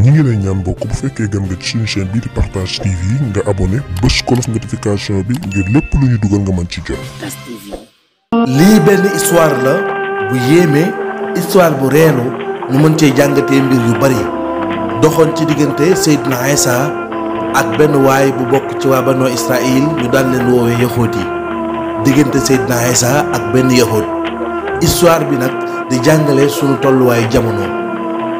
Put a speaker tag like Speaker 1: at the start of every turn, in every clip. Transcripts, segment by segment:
Speaker 1: ñi ngi lay ñaan mbokk bu fekkee gën nga ci suñu chaîne bii di Partage TV nga abonné bës cloche notification bi ngir lépp lu ñu dugal nga mën ci jot.
Speaker 2: lii benn histoire la bu yéeme histoire bu reelu ñu mën cee jàngatee mbir yu bari doxoon ci diggante Seydina Isa ak benn waay bu bokk ci waa Banu Israël ñu daan leen woowee yaxoot yi diggante Seydina Isa ak benn yaxoot histoire bi nag di jàngale sunu tolluwaayu jamono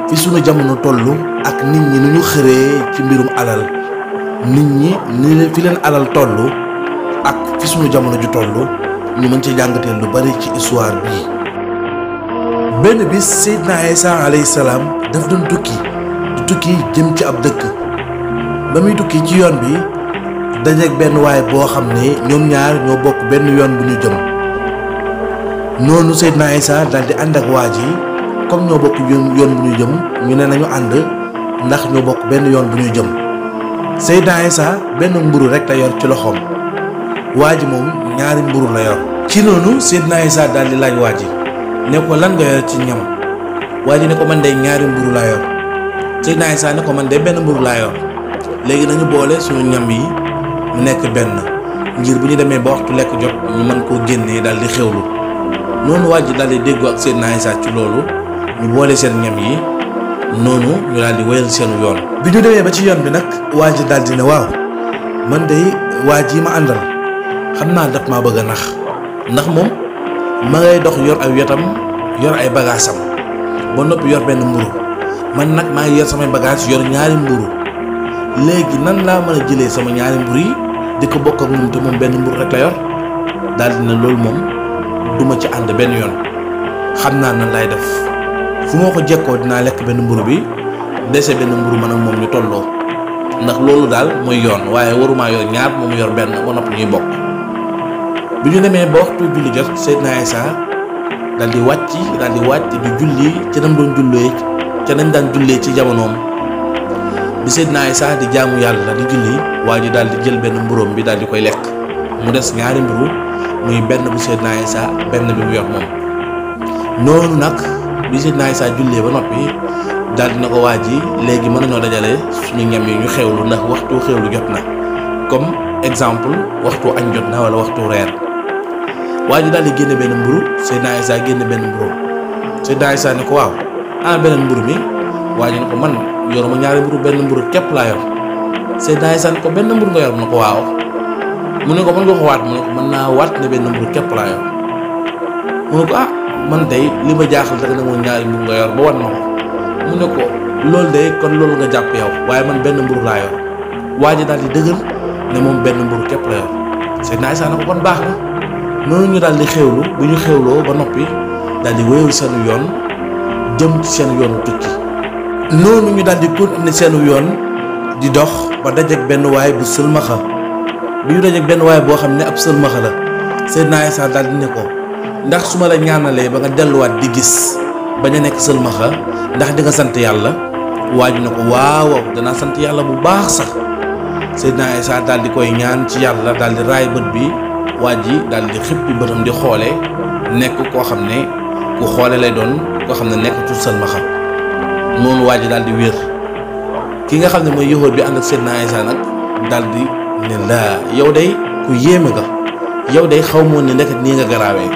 Speaker 2: fi sunu jamono toll ak nit ñi nu ñu xëree ci mbirum alal nit ñi ni fi leen alal toll ak fi sunu jamono ju toll ñu mën ci jàngatee lu bari ci histoire bii. benn bis Seydina Isa alayhi salaam daf doon tukki jëm ci ab dëkk ba muy tukki ci yoon bi dajeek benn waay boo xam ne ñoom ñaar ñoo bokk benn yoon bu ñu jëm noonu Seydina Isa daal di ànd ak waa ji comme ñoo bokk yoon bu ñu jëm ñu ne nañu ànd ndax ñoo bokk benn yoon bu ñu jëm Seydina Isa benn mburu rek la yor ci loxoom waa ji moom ñaari mburu la yor. ci noonu Seydina Isa daal di laaj waa ji ne ko lan nga yor ci ñam waa ji ne ko man de ñaari mburu laa yor Seydina Isa ne ko man de benn mburu laa yor léegi nañu boole suñu ñam yi mu nekk benn ngir bu ñu demee ba waxtu lekk jot ñu mën koo génnee daal di xewlu noonu waa ji daal di déggoo ak Seydina Isa ci loolu ñu boole seen ñam yi noonu ñu daal di wéyal seenu yoon. bi ñu demee ba ci yoon bi nag waa ji daal di ne waaw man de waa ji ma àndal xam naa daf maa bëgg a nax ndax moom ma ngay dox yor ay wetam yor ay bagaasam ba noppi yor benn mburu man nag maa ngi yor samay bagage yor ñaari mburu léegi nan laa mën a jëlee sama ñaari mburu yi di ko bokk ak moom te moom benn mburu rek la yor daal di ne loolu moom duma ci ànd benn yoon xam naa nan laay def fu moo ko jekkoo dinaa lekk benn mburu bi dese benn mburu man ak moom ñu tolloo ndax loolu daal mooy yoon waaye warumaa yor ñaar moom yor benn ba noppi ñuy bokk. bi ñu demee ba waxtu julli jot Seydina Isa daal di wàcc di julli ca nam doon jullee ca nañ daan jullee ci jamonoom bi Seydina Isa di jaamu yàlla di julli waa ji daal di jël benn mburóom bi daal di koy lekk mu des ñaari mburu muy benn bu Seydina Isa benn bi mu yor moom noonu nag bi Seydina Isa jullee ba noppi daal di na ko waa ji léegi mën nañoo dajale suñu ñam yi ñu xewlu ndax waxtu xewlu jot na comme exemple waxtu añ jot na wala waxtu reer waa ji daal di génne benn mburu Seydina Isa génne benn mburu Seydina Isa ne ko waaw ana beneen mburu mi waa ji ne ko man yoruma ñaari mburu benn mburu képp laa yor Seydina Isa ne ko benn mburu nga yor mu ne ko waaw mu ne ko mën nga ko waat mu ne ko mën naa waat ne benn mburu képp laa yor mu ne ko ah man day li ma jaaxal rek ne moom ñaari mburu nga yor ba wan ma ko mu ne ko loolu day kon loolu nga jàpp yow waaye man benn mburu laa yor waa ji daal di dëgër ne moom benn mburu képp la yor Seydina Isa ne ko kon baax na noonu ñu daal di xewlu bu ñu xewloo ba noppi daal di wéyal seenu yoon jëm ci seen yoonu tukki noonu ñu daal di continuer seenu yoon di dox ba dajeek benn waay bu sëlmaxa bi ñu dajeek benn waay boo xam ne ab sëlmaxa la Seydina Isa daal di ne ko ndax su ma la ñaanalee ba nga delluwaat di gis bañ a nekk sëlmaxa ndax di nga sant yàlla waa ji ne ko waaw danaa sant yàlla bu baax sax Seydina Isa daal di koy ñaan ci yàlla daal di raay bët bi waa ji daal di xippi bëtam di xoole nekk koo xam ne ku xoole lay doon koo xam ne nekk tout sëlmaxa noonu waa ji daal di wér ki nga xam ne mooy yëxóot bi ànd ak Seydina Isa nag daal di ne laa yow day ku yéeme nga yow day xaw moon ne ndeket nii nga garaawee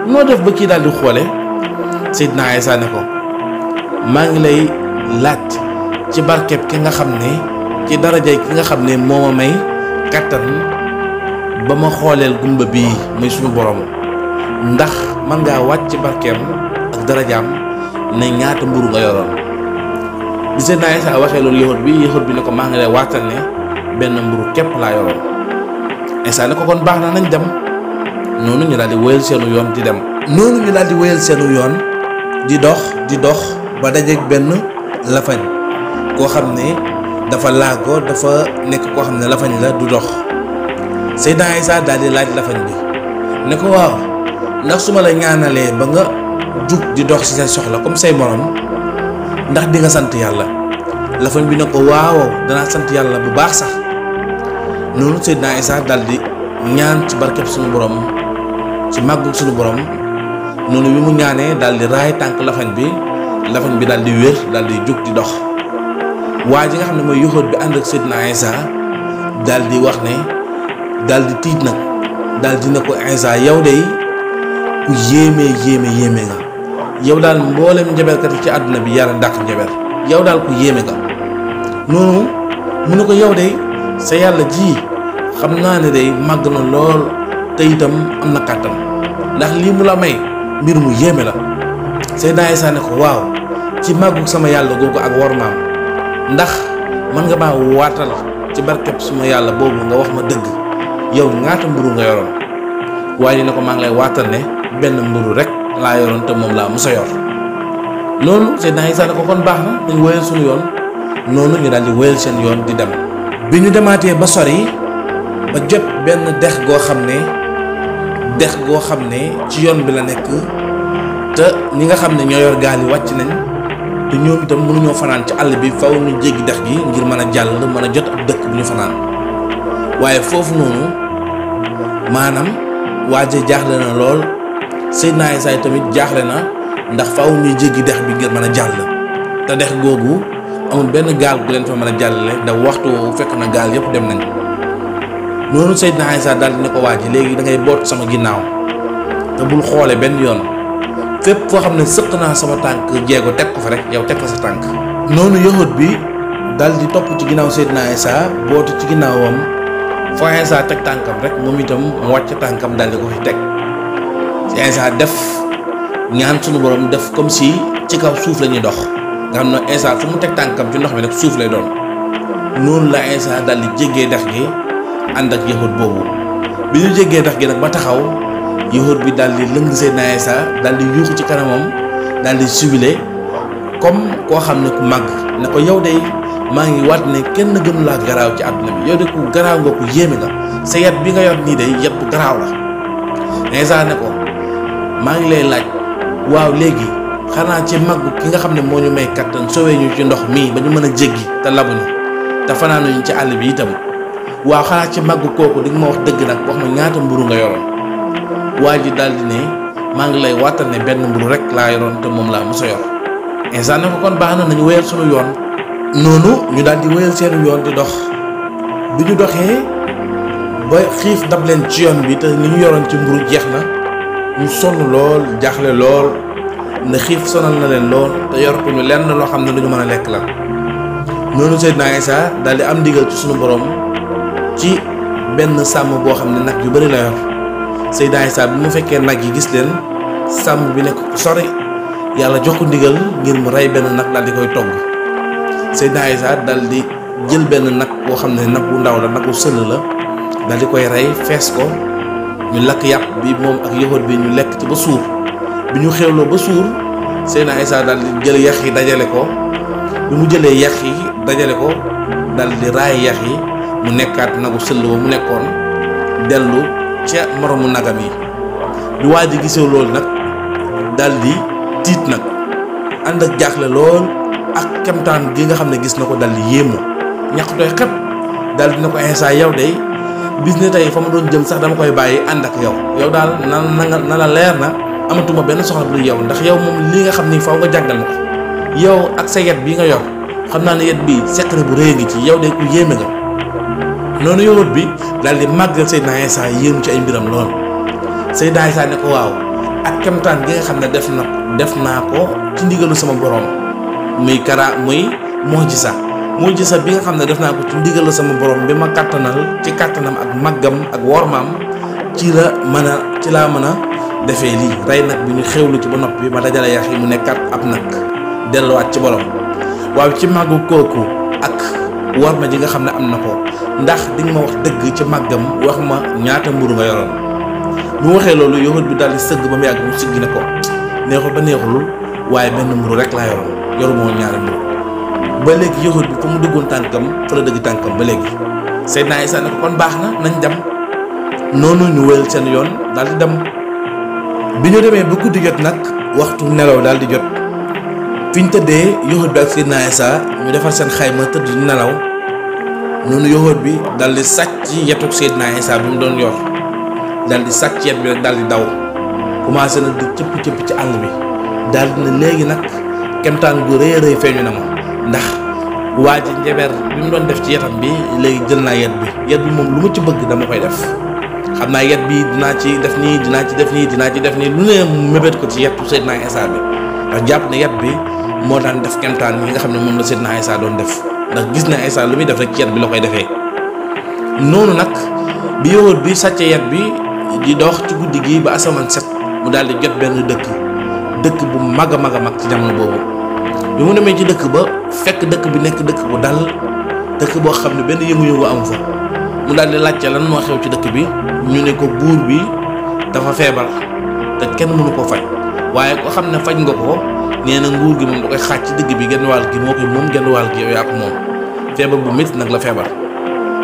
Speaker 2: noo def ba kii daal di xoole Seydina Isa ne ko maa ngi lay laaj ci barkeb ki nga xam ne ci darajay ki nga xam ne moo ma may kattan ba ma xooleel gumba bii muy suñu borom ndax man ngaa wàcc ci barkeem ak darajaam ne ñaata mburu nga yoroon bi Seydina Isa waxee loolu yëxóot bi ne ko maa ngi lay waatal ne benn mburu képp laa yoroon Isa ne ko kon baax na nañ dem noonu ñu daal di wéyal seenu yoon di dem noonu ñu daal di wéyal seenu yoon di dox ba dajeek benn lafañ koo xam ne dafa laago dafa nekk koo xam ne lafañ la du dox Seydina Isa daal di laaj lafañ bi ne ko waaw ndax su ma la ñaanalee ba nga jug di dox ci sa soxla comme say morom ndax di nga sant yàlla lafañ bi ne ko waaw danaa sant yàlla bu baax sax noonu Seydina Isa daal di ñaan ci barkeb suñu borom ci màggug suñu borom noonu bi mu ñaanee daal di raay tànk lafañ bi daal di wér daal di jug di dox waa ji nga xam ne mooy yahud bi ànd ak Seydina Isa daal di wax ne daal di tiit nag daal di ne ko Isa yow de ku yéeme nga yow daal mboolem njaberkat yi ci àdduna bi yàlla dàq njaber yow daal ku yéeme nga. noonu mu ne ko yow de sa yàlla ji xam naa ne de màgg na lool te itam am na kàttan ndax lii mu la may mbir mu yéeme la. Seydina Isa ne ko waaw ci màggu sama yàlla googu ak wormaam ndax mën nga maa waatal ci barkeb suma yàlla boobu nga wax ma dëgg yow ñaata mburu nga yoroon. waaye ne ko maa ngi lay waatal ne benn mburu rek laa yoroon te moom laa musa yor. loolu Seydina Isa ne ko kon baax na dañ wéyal suñu yoon. noonu ñu daal di wéyal seen yoon di dem. bi ñu demaatee ba sori ba jot benn dex goo xam ne ci yoon bi la nekk te ñi nga xam ne ñoo yor gaal yi wàcc nañ te ñoom itam mënuñoo fanaan ci àll bi faw ñu jéggi dex gi ngir mën a jàll mën a jot ab dëkk bu ñu fanaan. waaye foofu noonu maanaam waaje jaaxle na lool Seydina Isa tamit jaaxle na ndax faw ñuy jéggi dex bi ngir mën a jàll te dex googu amul benn gaal gu leen fa mën a jàllale ndax waxtu woowu fekk na gaal yëpp dem nañ. noonu Seydina Isa daal di ne ko waaji léegi da ngay boot sama ginnaaw te bul xoole benn yoon fépp foo xam ne sëq naa sama tànk jéego teg ko fa rek yow teg fa sa tànk. noonu yahud bi daal di topp ci ginnaaw Seydina Isa bootu ci ginnaawam foo Isa teg tànkam rek moom itam mu wàcc tànkam daal di ko fi teg. Isa def ñaan sunu borom def comme si ci kaw suuf la ñuy dox nga xam ne Isa fu mu teg tànkam ci ndox mi rek suuf lay doon. noonu la Isa daal di jéggee dex gi ànd ak yahud boobu bi ñu jéggee dex gi nag ba taxaw yahud bi daal di lëng Seydina Isa daal di yuuxu ci kanamam daal di jubilé comme koo xam ne ku màgg ne ko yow de maa ngi waat ne kenn gënu laa garaaw ci àdduna bi yow de ku garaaw nga ku yéeme nga sa yat bi nga yor nii de yat bu garaaw la. Isa ne ko maa ngi lay laaj waaw léegi xanaa ci màggu ki nga xam ne moo ñu may kattan sowee ñu ci ndox mii ba ñu mën a jéggi te labuñu te fanaanuñu ci àll bi itam waaw xanaa ci màggu kooku di nga ma wax dëgg nag wax ma ñaata mburu nga yoroon. waa ji daal di ne maa ngi lay waatal ne benn mburu rek laa yoroon te moom laa mos a yor. Isa ne ko kon baax na nañu wéyal sunu yoon. noonu ñu daal di wéyal seen yoon di dox bi ñu doxee ba xiif dab leen ci yoon bi te li ñu yoroon ci mburu jeex na ñu sonn lool jaaxle lool ne xiif sonal na leen lool te yoratuñu lenn loo xam ne lu ñu mën a lekk la. noonu Seydina Isa daal di am ndigal ci sunu borom ci benn sàmm boo xam ne nag yu bari la yor. Seydina Isa bi mu fekkee nag yi gis leen sàmm bi nekk ku sori yàlla jox ko ndigal ngir mu rey benn nag daal di koy togg. Seydina Isa daal di jël benn nag boo xam ne nag bu ndaw la nag bu sël la daal di koy rey fees ko ñu lakk yàpp bi moom ak yahud bi ñu lekk ci ba suur. bi ñu xewloo ba suur Seydina Isa daal di jël yax yi dajale ko bi mu jëlee yax yi dajale ko daal di raay yax yi mu nekkaat nagu sël ba mu nekkoon dellu ca moromu nagam yi. bi waa ji gisee loolu nag daal di tiit nag ànd ak jaaxle lool ak kemtaan gi nga xam ne gis na ko daal di yéemu ñàkk tooy xep daal di na ko Isa yow de bis ne tey fa ma doon jëm sax dama koy bàyyi ànd ak yow daal na la leer na amatuma benn soxla bu yow ndax yow moom li nga xam ni faw nga jàngal ma ko yow ak sa yet bi nga yor xam naa ne yet bi secret bu rëy ngi ci yow de ku yéeme nga. noonu yahud bi daal di màggal Seydina Isa yéemu ci ay mbiram lool. Seydina Isa ne ko waaw ak kemtaan gi nga xam ne def naa ko ci ndigalu sama borom muy mujisa bi nga xam ne def naa ko ci ndigalu sama borom bi ma kàttanal ci kàttanam ak màggam ak wormaam ci laa mën a defee lii rey nag bi ñu xewlu ci ba noppi ma dajale yax yi mu nekkat ab nag delluwaat ci borom. waaw ci màggu kooku ak worma ji nga xam ne am na ko ndax di nga ma wax dëgg ci màggam wax ma ñaata mburu nga yoroon. bu waxee loolu yahud bi daal di sëgg ba mu yàgg mu siggi ne ko neexul ba neexul waaye benn mburu rek laa yoroon yoruma woon ñaari mburu. ba léegi yahud bi fa mu duggoon tànkam fa la dëgg tànkam ba léegi. Seydina Isa ne ko kon baax na nañ dem. noonu ñu wéyal seen yoon daal di dem. bi ñu demee ba guddi jot nag waxtu nelaw daal di jot fi ñu tëddee yahud bi ak Seydina Isa ñu defar seen xayma tëdd di nelaw. noonu yahud bi daal di sàcc yetuk Seydina Isa bi mu doon yor daal di sàcc yet bi rek daal di daw commencé nag di cëpp ci àll bi daal di ne léegi nag kemtaan gu rëy a rëy feeñu na ma ndax waa ji njabeer bi mu doon def ci yetam bi léegi jël naa yet bi moom lu ma ci bëgg dama koy def xam naa yet bi dinaa ci def nii dinaa ci def nii lu ne mébét ko ci yetu Seydina Isa bi ndax jàpp ne yet bi moo daan def kemtaan yi nga xam ne moom la Seydina Isa doon def ndax gis na Isa lu muy def rek ci yet bi la koy defee. noonu nag bi yowóot bi sàcce yet bi di dox ci guddi gi ba asamaan set mu daal di jot benn dëkk bu mag a mag ci jamono boobu bi mu demee ci dëkk ba fekk dëkk bi nekk dëkk bu dal dëkk boo xam ne benn yëngu-yëngu am fa mu daal di laajte lan moo xew ci dëkk bi ñu ne ko buur bi dafa feebar te kenn mënu ko faj waaye ko xam ne faj nga ko nee na nguur gi moom da koy xaaj ci digg bi genn wàll gi moo koy moom genn wàll gi yow yaa ko moom feebar bu métti nag la feebar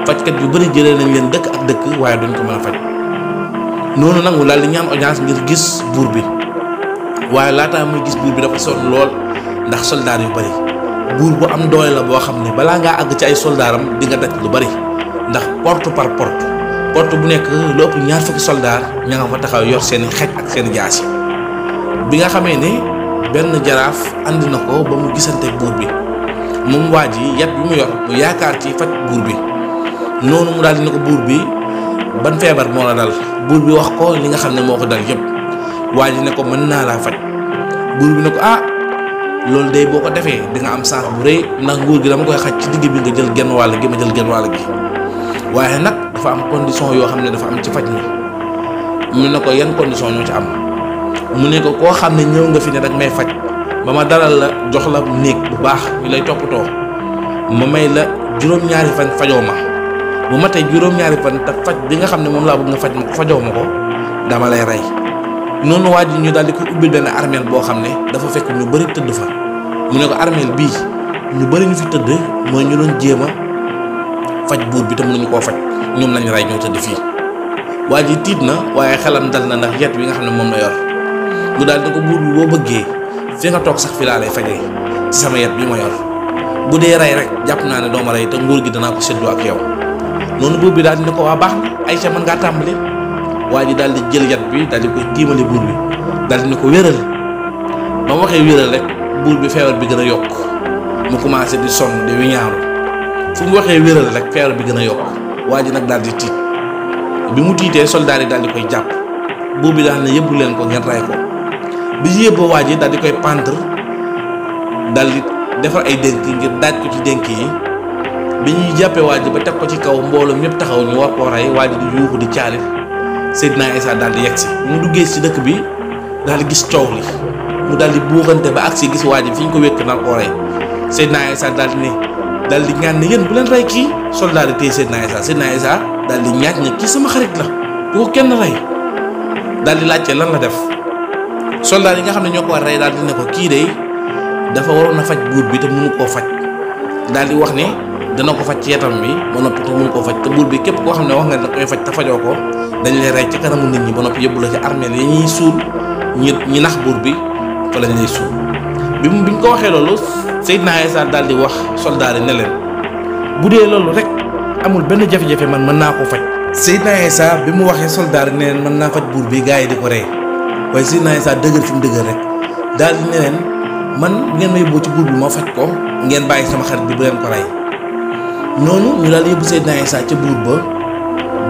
Speaker 2: fajkat yu bëri jëlee nañ leen dëkk ak dëkk waaye duñ ko mën a faj noonu nag mu daal di ñaan audience ngir gis buur bi waaye laataa muy gis buur bi dafa sonn lool ndax soldaar yu bëri buur bu am doole la boo xam ne balaa ngaa àgg ci ay soldaaram di nga daj lu bëri ndax porte par porte bu nekk lu ëpp ñaar fukki soldaar ña nga fa taxaw yor seeni xej ak seeni jaasi bi nga xamee ne benn jaraaf andi na ko ba mu gisante buur bi moom waa ji yat bi mu yor mu yaakaar ci faj buur bi noonu mu daal di ne ko buur bi ban feebar moo la dal buur bi wax ko li nga xam ne moo ko dal yëpp waa ji ne ko mën naa laa faj buur bi ne ko loolu day boo ko defee di nga am sens bu rëy ndax nguur gi dama koy xaj ci digg bi nga jël genn wàll gi ma jël genn wàll gi waaye nag dafa am condition yoo xam ne dafa am ci faj mi mu ne ko yan condition ñoo ci am mu ne ko koo xam ne ñëw nga fi ne rek may faj ba ma dalal la jox la néeg bu baax ñu lay toppatoo ma may la juróom-ñaari fan fajoo ma bu ma tey juróom-ñaari fan te faj bi nga xam ne moom laa bëgg nga faj ma ko fajoo ma ko dama lay rey noonu waa ji ñu daal di ko ubbil benn armeel boo xam ne dafa fekk ñu bëri tëdd fa mu ne ko armeel bii ñu bëri ñu fi tëdd mooy ñu doon jéem a faj buur bi te mënuñu koo faj ñoom lañ rey ñoo tëdd fii waa ji tiit na waaye xelam dal na ndax yet wi nga xam ne moom la yor mu daal di ko buur bi boo bëggee fi nga toog sax fi laa lay fajee ci sama yet bi ma yor bu dee rey rek jàpp naa ne dooma rey te nguur gi danaa ko séddoo ak yow noonu buur bi daal di ne ko waa baax na Aïcha mën ngaa tàmbali waa ji daal di jël yat bi daal di koy tiimale buur bi daal di ne ko wéral ba mu waxee wéral rek buur bi feebar bi gën a yokk mu commencé di sonn di wiñaaru fu mu waxee wéral rek feebar bi gën a yokk waa ji nag daal di tiit bi mu tiitee soldaar yi daal di koy jàpp buur bi daal ne yëbbu leen ko ngeen ray ko bi ñu yëbboo waa ji daal di koy pendre daal di defar ay dénk ngir daaj ko ci dénk yi bi ñuy jàppee waa ji ba teg ko ci kaw mbooloo ñëpp taxaw ñu war koo rey waa ji di yuuxu di caalit Seydina Isa daal di yegg si mu duggee si dëkk bi daal di gis coow li mu daal di buuxante ba agsi gis waa ji fi ñu ko wékk nar koo rey Seydina Isa daal di ne daal di ñaan ne yéen bu leen rey kii soldat yi téye Seydina Isa daal di ñaaj ne kii sama xarit la bu ko kenn rey daal di laajte lan la def soldat yi nga xam ne ñoo ko war rey daal di ne ko kii de dafa waroon a faj buur bi te mënu koo faj daal di wax ne dana ko faj ci yetam bi ba noppi te mënu koo faj te buur bi képp koo xam ne wax nga da koy faj te fajoo ko dañ lay rey ci kanamu nit ñi ba noppi yóbbu la ci armeel yi ñuy suul ñi nax buur bi fa lañ lay suul biñ ko waxee loolu Seydina Isa daal di wax soldat yi ne leen bu dee loolu rek amul benn jafe-jafe man mën naa koo faj. Seydina Isa bi mu waxee soldat yi ne leen mën naa faj buur bi gars yi di ko rey waaye Seydina Isa dëgër fi mu dëgër rek daal di ne leen man ngeen ma yóbboo ci buur bi moo faj ko ngeen bàyyi sama xarit bi bu leen ko rey noonu ñu daal di yóbbu Seydina Isa ca buur ba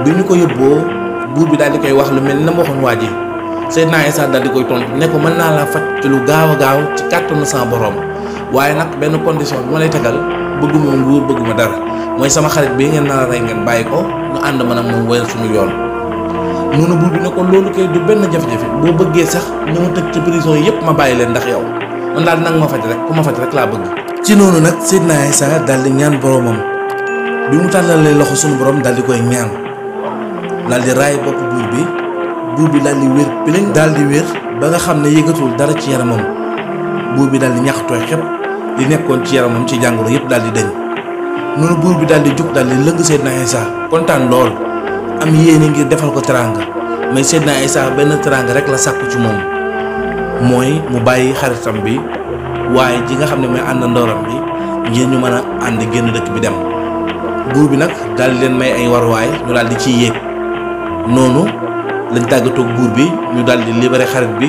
Speaker 2: bi ñu ko yóbboo buur bi daal di koy wax lu mel ni na ma waxoon waa ji Seydina Isa daal di koy tontu ne ko mën naa laa faj ci lu gaaw a gaaw ci kàttanu sama borom waaye nag benn condition bi ma lay tegal bëgguma nguur bëgguma dara mooy sama xarit bi ngeen nar a rey ngeen bàyyi ko ñu ànd man ak moom wéyal suñu yoon. noonu buur bi ne ko loolu kay du benn jafe-jafe boo bëggee sax ñu ma tëj ci prison yëpp ma bàyyi leen ndax yow man daal nag ma faj rek ku ma faj rek laa bëgg. ci noonu nag Seydina Isa daal di ñaan boromam bi mu tàllalee loxo suñu borom daal di koy ñaan daal di raay bopp buur bi daal di wér piling daal di wér ba nga xam ne yëgatul dara ci yaramam buur bi daal di ñaxtooy xepp li nekkoon ci yaramam ci jàngoro yëpp daal di deñ noonu buur bi daal di jug daal di lëng Seydina Isa kontaan lool am yéene ngir defal ko teraanga mais Seydina Isa benn teraanga rek la sàkku ci moom mooy mu bàyyi xaritam bi waaye ji nga xam ne mooy àndandooram bi ngir ñu mën a ànd génn dëkk bi dem buur bi nag daal di leen may ay waruwaay ñu daal di ciy yéeg noonu lañ tàggatoog buur bi ñu daal di libéré xarit bi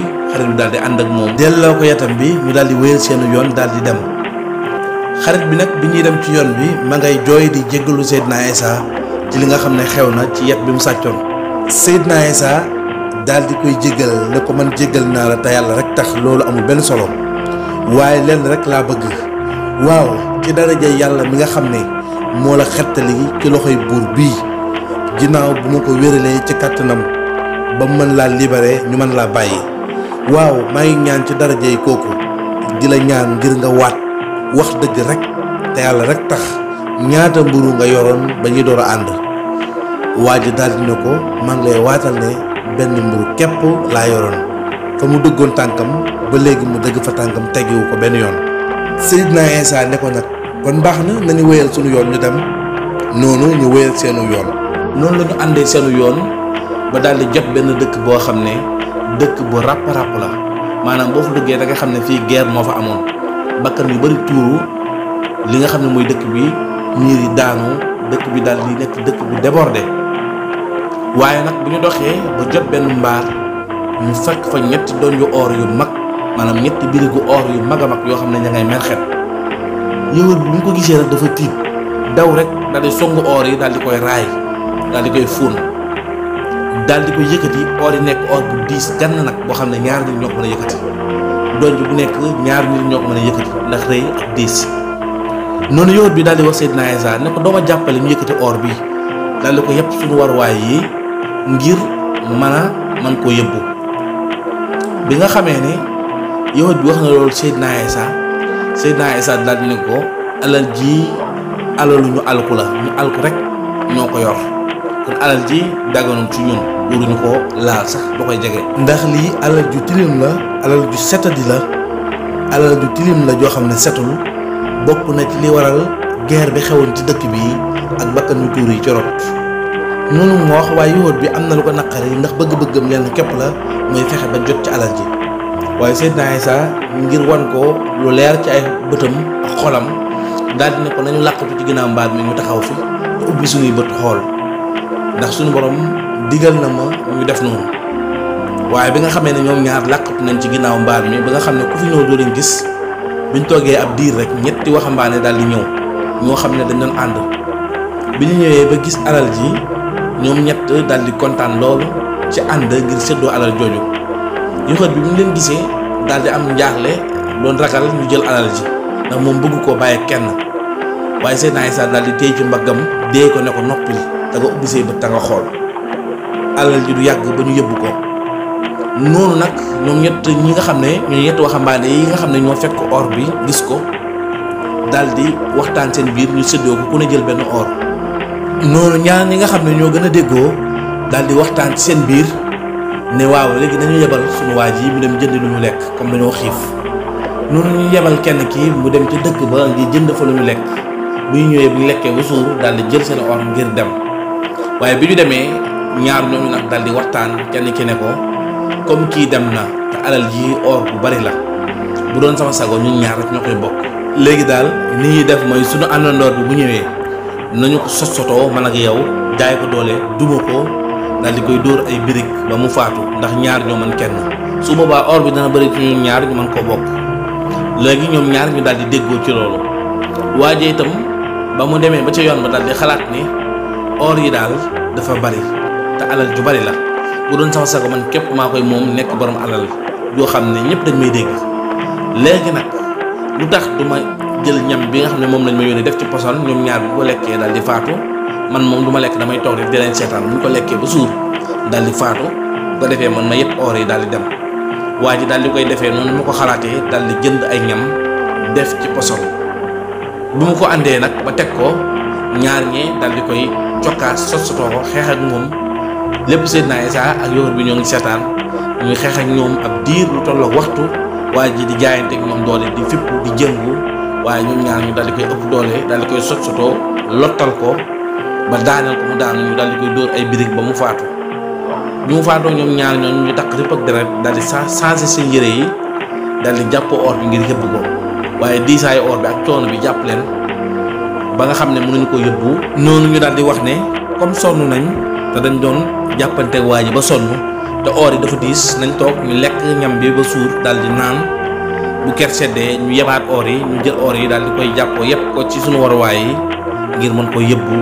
Speaker 2: daal di ànd ak moom delloo ko yatam bi ñu daal di wéyal seen yoon daal di dem xarit bi nag bi ñuy dem ci yoon bi ma ngay jooy di jéggalu Seydina Isa ci li nga xam ne xew na ci yet bi mu sàccoon. Seydina Isa daal di koy jéggal ne ko man jéggal naa la te yàlla rek tax loolu amul benn solo waaye lenn rek laa bëgg waaw ci daraja yàlla mi nga xam ne moo la xettali ci loxoy buur bii ginnaaw bu ma ko wéralee ci kàttanam ba mën laa libéré ñu mën laa bàyyi waaw maa ngi ñaan ci darajay kooku di la ñaan ngir nga waat wax dëgg rek te yàlla rek tax ñaata mburu nga yoroon ba ñuy door a ànd. waa ji daal di ne ko maa ngi lay waatal ne benn mburu képp laa yoroon fa mu dëggoon tànkam ba léegi mu dëgg fa tànkam teggiwu ko benn yoon. Seydina Isa ne ko nag kon baax na nañu wéyal sunu yoon ñu dem. noonu ñu wéyal seenu yoon. noonu la ñu àndee seenu yoon ba daal di jot benn dëkk boo xam ne dëkk bu ràpp la maanaam boo fa duggee da nga xam ne fii guerre moo fa amoon bakkan yu bari tuuru li nga xam ne mooy dëkk bi miir yi daanu dëkk bi daal di nekk dëkk bu débordé. waaye nag bu ñu doxee ba jot benn mbaar ñu fekk fa ñetti doon yu or yu mag maanaam ñetti birigu or yu mag a mag yoo xam ne ña ngay merxet. yëwër bi bu ñu ko gisee rek dafa tiit daw rek daal di songu or yi daal di koy raay daal di koy fóon daal di koy yëkkati or yi nekk or bu diis gann nag boo xam ne ñaar nit ñoo ko mën a yëkkati doon bu nekk ñaar nit ñoo ko mën a yëkkati ndax rëy ak diis. noonu yëwër bi daal di wax Seydina Isa ne ko dooma jàppale ñu yëkkati or bi daal di ko yëpp suñu waruwaay yi ngir mën koo yëbbu. bi nga xamee ne yëwër bi wax na loolu Seydina Isa daal di ne ko alal ji alalu ñu alku la ñu alku rek ñoo ko yor kon alal ji daganul ci ñun waruñu ko laal sax ba koy jege. ndax lii alal ju tilim la alal ju setadi la alal ju tilim la joo xam ne setul bokk na ci li waral guerre bi xewoon ci dëkk bi ak bakkan yu tuur yi ci rot. noonu moo wax waaye yëwër bi am na lu ko naqari ndax bëgg-bëggam lenn képp la mooy fexe ba jot ci alal ji waaye Seydina Isa ngir wan ko lu leer ci ay bëtam ak xolam daal di ne ko nañu làqatu ci ginnaaw mbaar mi ñu taxaw fi te ubbi suñuy bët xool ndax suñu borom digal na ma ñu def noonu. waaye bi nga xamee ne ñoom ñaar làqatu nañ ci ginnaaw mbaar mi ba nga xam ne ku fi ñëw doo leen gis biñ toogee ab diir rek ñetti waxambaane daal di ñëw ñoo xam ne dañ doon ànd. bi ñu ñëwee ba gis alal ji ñoom ñett daal di kontaan loolu ci ànd ngir séddoo alal jooju. yëwër bi mu leen gisee daal di am njaaxle doon ragal ñu jël alal ji ndax moom bëgg koo bàyyi kenn waaye Seydina Isa daal di téye ci mbaggam dee ko ne ko noppil da nga ubbi say bët ta nga xool alal ji du yàgg ba ñu yëbbu ko. noonu nag ñoom ñett ñi nga xam ne ñoo ñett waxambaane yi nga xam ne ñoo fekk or bi gis ko daal di waxtaan seen biir ñu séddoo ko ku ne jël benn or. noonu ñaar ñi nga xam ne ñoo gën a déggoo daal di waxtaan ci seen biir ne waaw léegi nañu yebal suñu waa ji mu dem jënd lu ñu lekk comme dañoo xiif. noonu ñu yebal kenn ki mu dem ci dëkk ba ngir jënd fa lu ñu lekk bu ñu ñëwee bu ñu lekkee ba suur daal di jël seen or ngir dem waaye bi ñu demee ñaar ñooñu nag daal di waxtaan kenn ki ne ko comme kii dem na te alal ji or bu bari la bu doon sama sago ñun ñaar rek ñoo koy bokk. léegi daal ni ñuy def mooy suñu àndandoor bi bu ñëwee nañu ko sotoo man ak yow jaay ko doole duma ko daal di koy dóor ay birig ba mu faatu ndax ñaar ñoo mën kenn su boobaa or bi dana bëri ci ñun ñaar ñu mën koo bokk. léegi ñoom ñaar ñu daal di déggoo ci loolu waaje itam ba mu demee ba ca yoon ba daal di xalaat ni or yi daal dafa bari te alal ju bari la bu doon sama sago man képp maa koy moom nekk borom alal yoo xam ne ñëpp dañ may dégg. léegi nag lu tax du ma jël ñam bi nga xam ne moom lañ ma yónnee def ci poson ñoom ñaar bu ko lekkee daal di faatu man moom du ma lekk damay toog rek di leen seetaan bu ñu ko lekkee ba suur daal di faatu bu ko defee man ma yëpp or yi daal di dem. waa ji daal di koy defee noonu mu ko xalaatee daal di jënd ay ñam def ci poson bu mu ko àndee nag ba teg ko ñaar ñee daal di koy cokkaas sotoo ko xeex ak moom lépp Seydina Isa ak yëwër bi ñoo ngi seetaan ñuy xeex ak ñoom ab diir lu tollook waxtu waa ji di jaayante ak ñoom doole di fipp di jëngu waaye ñoom ñaar ñu daal di koy ëpp doole daal di koy sotoo lottal ko ba daaneel ko mu daanu ñu daal di koy dóor ay birig ba mu faatu. bi mu faatoo ñoom ñaar ñooñu ñu takk ripp ak deret daal di changé seen yére yi daal di jàpp or bi ngir yëbbu ko waaye diisaayu or bi ak coono bi jàpp leen ba nga xam ne mënuñu ko yëbbu. noonu ñu daal di wax ne comme sonn nañ te dañ doon jàppante waa ji ba sonn te or yi dafa diis nañ toog ñu lekk ñam bi ba suur daal di naan bu ker seddee ñu yebaat or yi ñu jël or yi daal di koy jàppoo yépp ko ci suñu waruwaay yi ngir mën ko yëbbu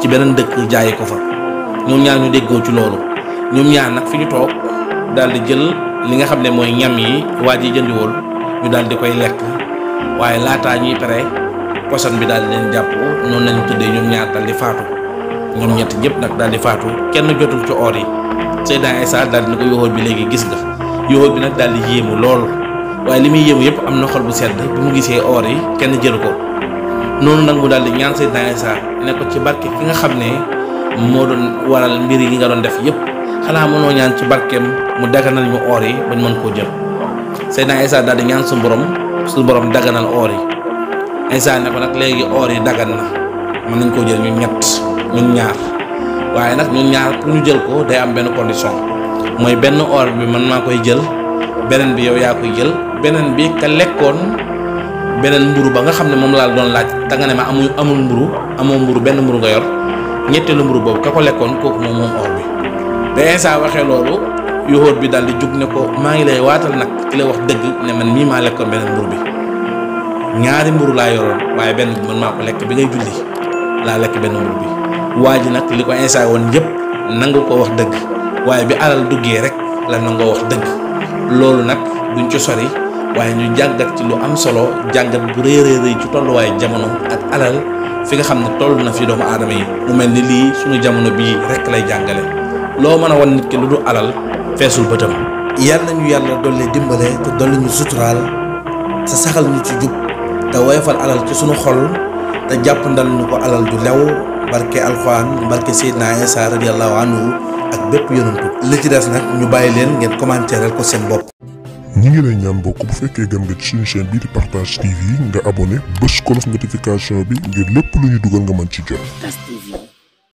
Speaker 2: ci beneen dëkk jaayi ko fa. ñoom ñaar ñu déggoo ci loolu ñoom ñaar nag fi ñu toog daal di jël li nga xam ne mooy ñam yi waa ji jëndiwul ñu daal di koy lekk waaye laataa ñuy pare poson bi daal di leen jàpp noonu lañu tëddee ñoom ñaar daal di faatu ñoom ñett ñëpp nag daal di faatu kenn jotul ci or yi. Seydina Isa daal di ne ko yóoxóot bi léegi gis nga yóoxóot bi nag daal di yéemu lool waaye li muy yéemu yëpp am na xol bu sedd bi mu gisee or yi kenn jëlu ko noonu nag mu daal di ñaan Seydina Isa ne ko ci barke ki nga xam ne moo doon waral mbir yi nga doon def yëpp xanaa mënoo ñaan ci barkeem mu daganal ñu or yi bañ mën koo jël. Seydina Isa daal di ñaan suñu borom daganal or yi Isa ne ko nag léegi or yi dagan na mën nañ koo jël ñun ñaar waaye nag ñun ñaar pour ñu jël ko day am benn condition mooy benn or bi man maa koy jël beneen bi yow yaa koy jël beneen bi ka lekkoon beneen mburu ba nga xam ne moom laa doon laaj da nga ne ma amul mburu amoo mburu benn mburu nga yor ñetteelu mburu boobu ka ko lekkoon kooku moom or bi. ba Isa waxee loolu yóoxóot bi daal di jug ne ko maa ngi lay waatal nag ki la wax dëgg ne man mii maa lekkoon beneen mburu bi ñaari mburu laa yoroon waaye benn bi man maa ko lekk bi ngay julli laa lekk benn mburu bi. waa ji nag li ko Isa woon yëpp nangu ko wax dëgg waaye bi alal duggee rek la nangoo wax dëgg loolu nag duñ ci sori waaye ñu jàngat ci lu am solo jàngat bu rëy ci tolluwaayu jamono ak alal fi nga xam ne toll na fi doomu aadama yi mu mel ni lii suñu jamono bii rek lay jàngale loo mën a wan nit ki lu du alal feesul bëtam. yàlla nañu yàlla dolli dimbale te dolli ñu suturaal te saxal ñu ci jub te woyofal alal ci suñu xol te jàppandal ñu ko alal ju lew barke alxuraan barke Seydina Isa radiyallahu anhu ak bépp yonantu li ci des nag ñu bàyyi leen ngeen commentéral ko seen bopp.
Speaker 1: ñi ngi lay ñaan mbokk bu fekkee gan nga ci suñu chaîne bii di Partage TV nga abonné bës cloche notification bi ngir lépp lu ñu dugal nga mën ci jot.